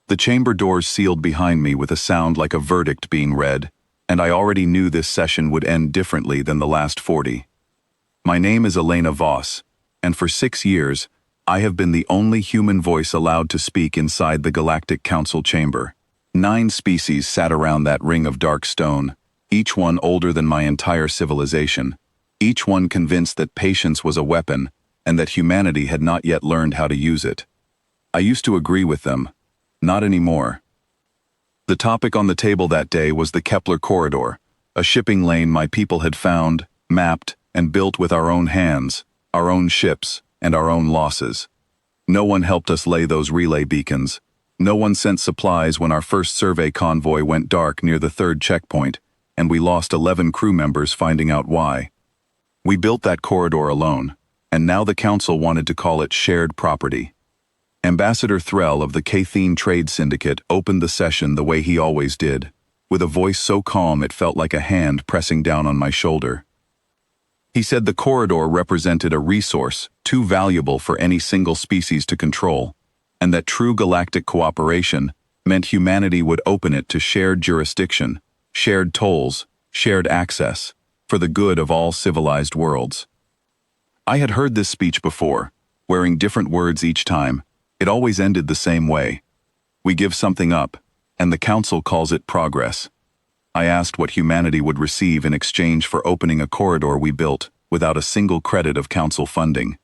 The chamber doors sealed behind me with a sound like a verdict being read, and I already knew this session would end differently than the last 40. My name is Elena Voss, and for 6 years, I have been the only human voice allowed to speak inside the Galactic Council chamber. 9 species sat around that ring of dark stone, each one older than my entire civilization, each one convinced that patience was a weapon and that humanity had not yet learned how to use it. I used to agree with them. Not anymore. The topic on the table that day was the Kepler Corridor, a shipping lane my people had found, mapped, and built with our own hands, our own ships, and our own losses. No one helped us lay those relay beacons. No one sent supplies when our first survey convoy went dark near the 3rd checkpoint, and we lost 11 crew members finding out why. We built that corridor alone, and now the Council wanted to call it shared property. Ambassador Threll of the Cathene Trade Syndicate opened the session the way he always did, with a voice so calm it felt like a hand pressing down on my shoulder. He said the corridor represented a resource too valuable for any single species to control, and that true galactic cooperation meant humanity would open it to shared jurisdiction, shared tolls, shared access, for the good of all civilized worlds. I had heard this speech before, wearing different words each time. It always ended the same way. We give something up, and the Council calls it progress. I asked what humanity would receive in exchange for opening a corridor we built without a single credit of Council funding.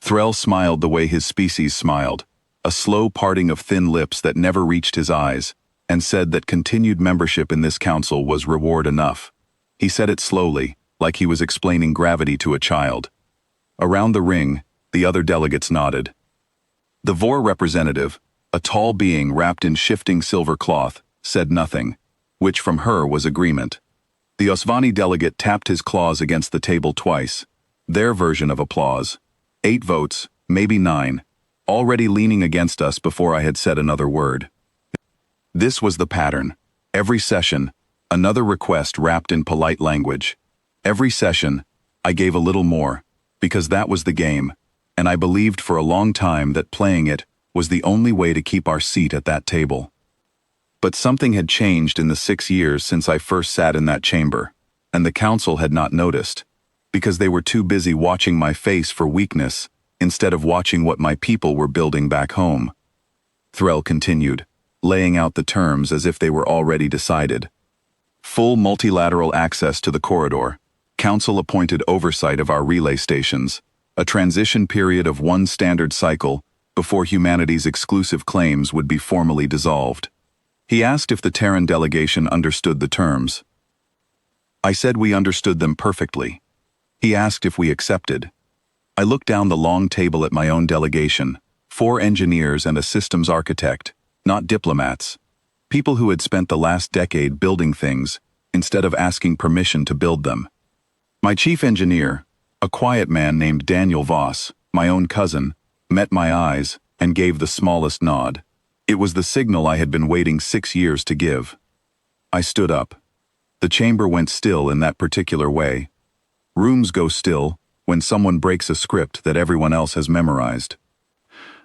Threll smiled the way his species smiled, a slow parting of thin lips that never reached his eyes, and said that continued membership in this Council was reward enough. He said it slowly, like he was explaining gravity to a child. Around the ring, the other delegates nodded. The Vor representative, a tall being wrapped in shifting silver cloth, said nothing, which from her was agreement. The Osvani delegate tapped his claws against the table twice, their version of applause. 8 votes, maybe 9, already leaning against us before I had said another word. This was the pattern. Every session, another request wrapped in polite language. Every session, I gave a little more, because that was the game, and I believed for a long time that playing it was the only way to keep our seat at that table. But something had changed in the 6 years since I first sat in that chamber, and the Council had not noticed, because they were too busy watching my face for weakness instead of watching what my people were building back home. Threll continued, laying out the terms as if they were already decided. Full multilateral access to the corridor, Council-appointed oversight of our relay stations, a transition period of 1 standard cycle before humanity's exclusive claims would be formally dissolved. He asked if the Terran delegation understood the terms. I said we understood them perfectly. He asked if we accepted. I looked down the long table at my own delegation, 4 engineers and a systems architect, not diplomats, people who had spent the last decade building things instead of asking permission to build them. My chief engineer, a quiet man named Daniel Voss, my own cousin, met my eyes and gave the smallest nod. It was the signal I had been waiting 6 years to give. I stood up. The chamber went still in that particular way. Rooms go still when someone breaks a script that everyone else has memorized.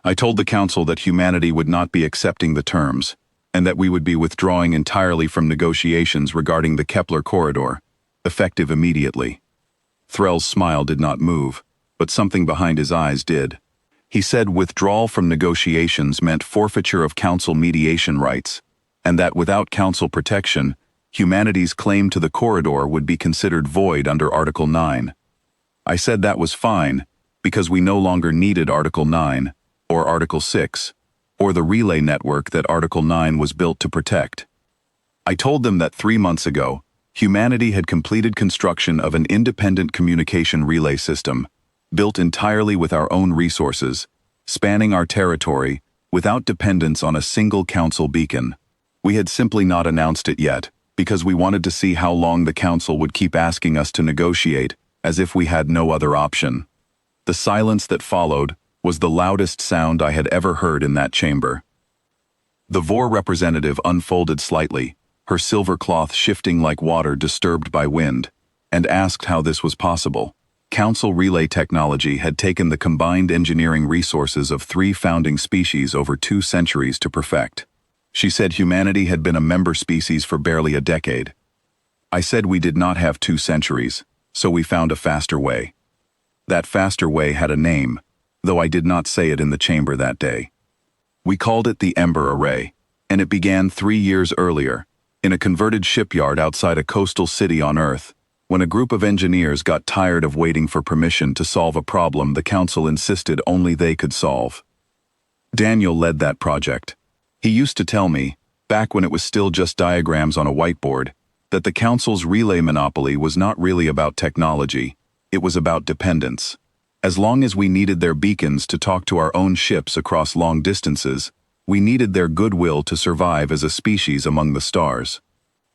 I told the Council that humanity would not be accepting the terms, and that we would be withdrawing entirely from negotiations regarding the Kepler Corridor, effective immediately. Threll's smile did not move, but something behind his eyes did. He said withdrawal from negotiations meant forfeiture of Council mediation rights, and that without Council protection, humanity's claim to the corridor would be considered void under Article 9. I said that was fine, because we no longer needed Article 9, or Article 6, or the relay network that Article 9 was built to protect. I told them that 3 months ago, humanity had completed construction of an independent communication relay system, built entirely with our own resources, spanning our territory, without dependence on a single Council beacon. We had simply not announced it yet, because we wanted to see how long the Council would keep asking us to negotiate, as if we had no other option. The silence that followed was the loudest sound I had ever heard in that chamber. The Vor representative unfolded slightly, her silver cloth shifting like water disturbed by wind, and asked how this was possible. Council relay technology had taken the combined engineering resources of 3 founding species over 2 centuries to perfect. She said humanity had been a member species for barely a decade. I said we did not have 2 centuries, so we found a faster way. That faster way had a name, though I did not say it in the chamber that day. We called it the Ember Array, and it began 3 years earlier, in a converted shipyard outside a coastal city on Earth, when a group of engineers got tired of waiting for permission to solve a problem the Council insisted only they could solve. Daniel led that project. He used to tell me, back when it was still just diagrams on a whiteboard, that the Council's relay monopoly was not really about technology, it was about dependence. As long as we needed their beacons to talk to our own ships across long distances, we needed their goodwill to survive as a species among the stars.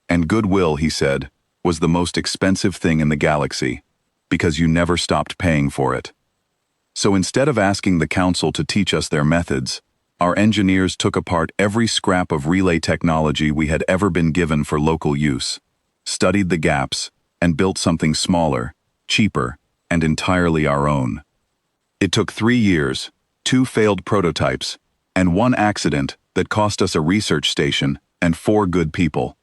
And goodwill, he said, was the most expensive thing in the galaxy, because you never stopped paying for it. So instead of asking the Council to teach us their methods, our engineers took apart every scrap of relay technology we had ever been given for local use, studied the gaps, and built something smaller, cheaper, and entirely our own. It took 3 years, 2 failed prototypes, and 1 accident that cost us a research station and 4 good people.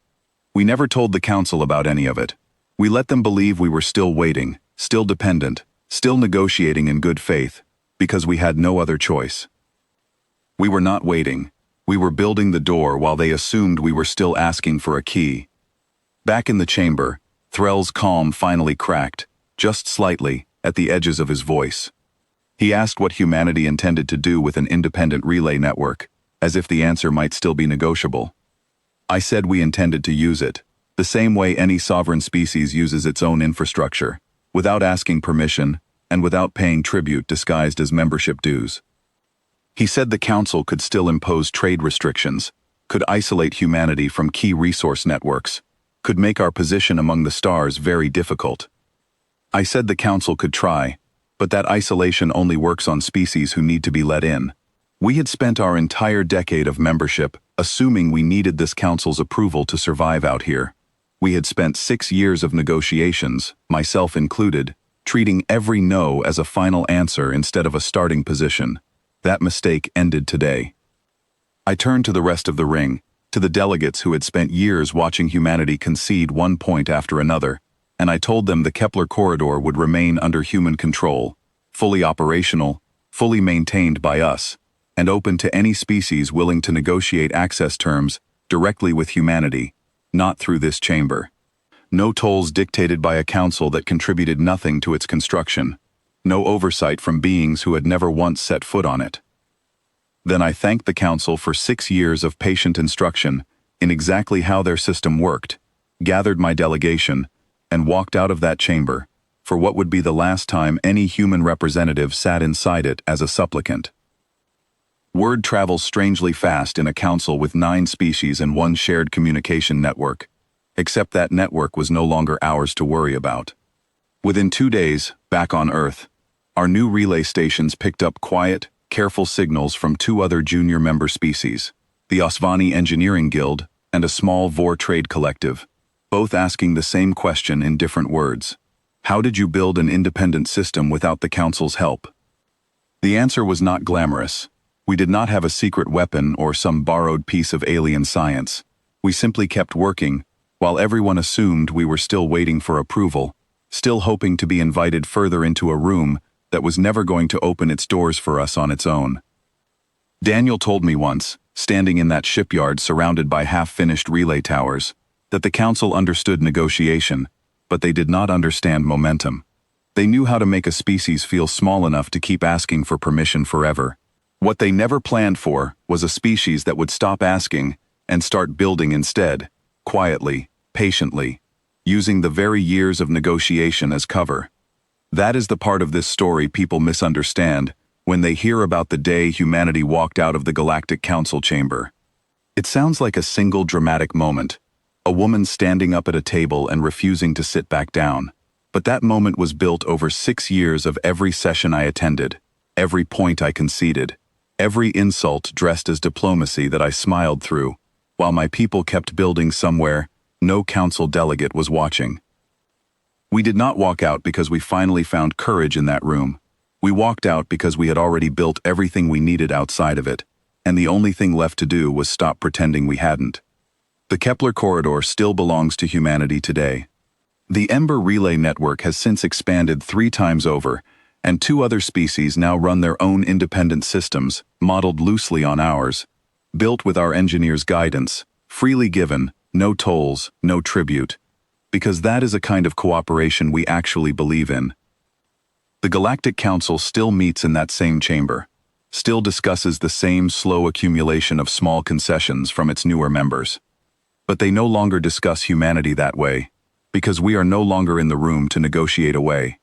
We never told the Council about any of it. We let them believe we were still waiting, still dependent, still negotiating in good faith, because we had no other choice. We were not waiting. We were building the door while they assumed we were still asking for a key. Back in the chamber, Threll's calm finally cracked, just slightly, at the edges of his voice. He asked what humanity intended to do with an independent relay network, as if the answer might still be negotiable. I said we intended to use it, the same way any sovereign species uses its own infrastructure, without asking permission, and without paying tribute disguised as membership dues. He said the Council could still impose trade restrictions, could isolate humanity from key resource networks, could make our position among the stars very difficult. I said the Council could try, but that isolation only works on species who need to be let in. We had spent our entire decade of membership assuming we needed this Council's approval to survive out here. We had spent 6 years of negotiations, myself included, treating every no as a final answer instead of a starting position. That mistake ended today. I turned to the rest of the ring, to the delegates who had spent years watching humanity concede one point after another, and I told them the Kepler corridor would remain under human control, fully operational, fully maintained by us, and open to any species willing to negotiate access terms directly with humanity, not through this chamber. No tolls dictated by a council that contributed nothing to its construction, no oversight from beings who had never once set foot on it. Then I thanked the council for 6 years of patient instruction in exactly how their system worked, gathered my delegation, and walked out of that chamber for what would be the last time any human representative sat inside it as a supplicant. Word travels strangely fast in a council with 9 species and 1 shared communication network, except that network was no longer ours to worry about. Within 2 days, back on Earth, our new relay stations picked up quiet, careful signals from 2 other junior member species, the Osvani Engineering Guild and a small Vor trade collective, both asking the same question in different words. How did you build an independent system without the Council's help? The answer was not glamorous. We did not have a secret weapon or some borrowed piece of alien science. We simply kept working, while everyone assumed we were still waiting for approval, still hoping to be invited further into a room that was never going to open its doors for us on its own. Daniel told me once, standing in that shipyard surrounded by half-finished relay towers, that the Council understood negotiation, but they did not understand momentum. They knew how to make a species feel small enough to keep asking for permission forever. What they never planned for was a species that would stop asking and start building instead, quietly, patiently, using the very years of negotiation as cover. That is the part of this story people misunderstand when they hear about the day humanity walked out of the Galactic Council chamber. It sounds like a single dramatic moment, a woman standing up at a table and refusing to sit back down. But that moment was built over 6 years of every session I attended, every point I conceded, every insult dressed as diplomacy that I smiled through, while my people kept building somewhere no council delegate was watching. We did not walk out because we finally found courage in that room. We walked out because we had already built everything we needed outside of it, and the only thing left to do was stop pretending we hadn't. The Kepler corridor still belongs to humanity today. The Ember Relay Network has since expanded 3 times over, and 2 other species now run their own independent systems, modeled loosely on ours, built with our engineers' guidance, freely given, no tolls, no tribute, because that is a kind of cooperation we actually believe in. The Galactic Council still meets in that same chamber, still discusses the same slow accumulation of small concessions from its newer members. But they no longer discuss humanity that way, because we are no longer in the room to negotiate away.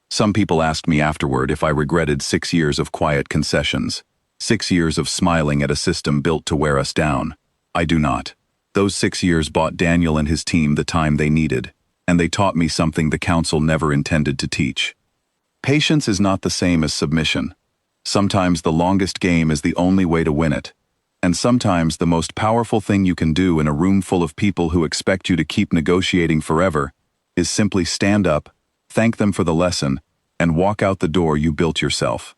Some people asked me afterward if I regretted 6 years of quiet concessions, 6 years of smiling at a system built to wear us down. I do not. Those 6 years bought Daniel and his team the time they needed, and they taught me something the Council never intended to teach. Patience is not the same as submission. Sometimes the longest game is the only way to win it. And sometimes the most powerful thing you can do in a room full of people who expect you to keep negotiating forever is simply stand up, thank them for the lesson, and walk out the door you built yourself.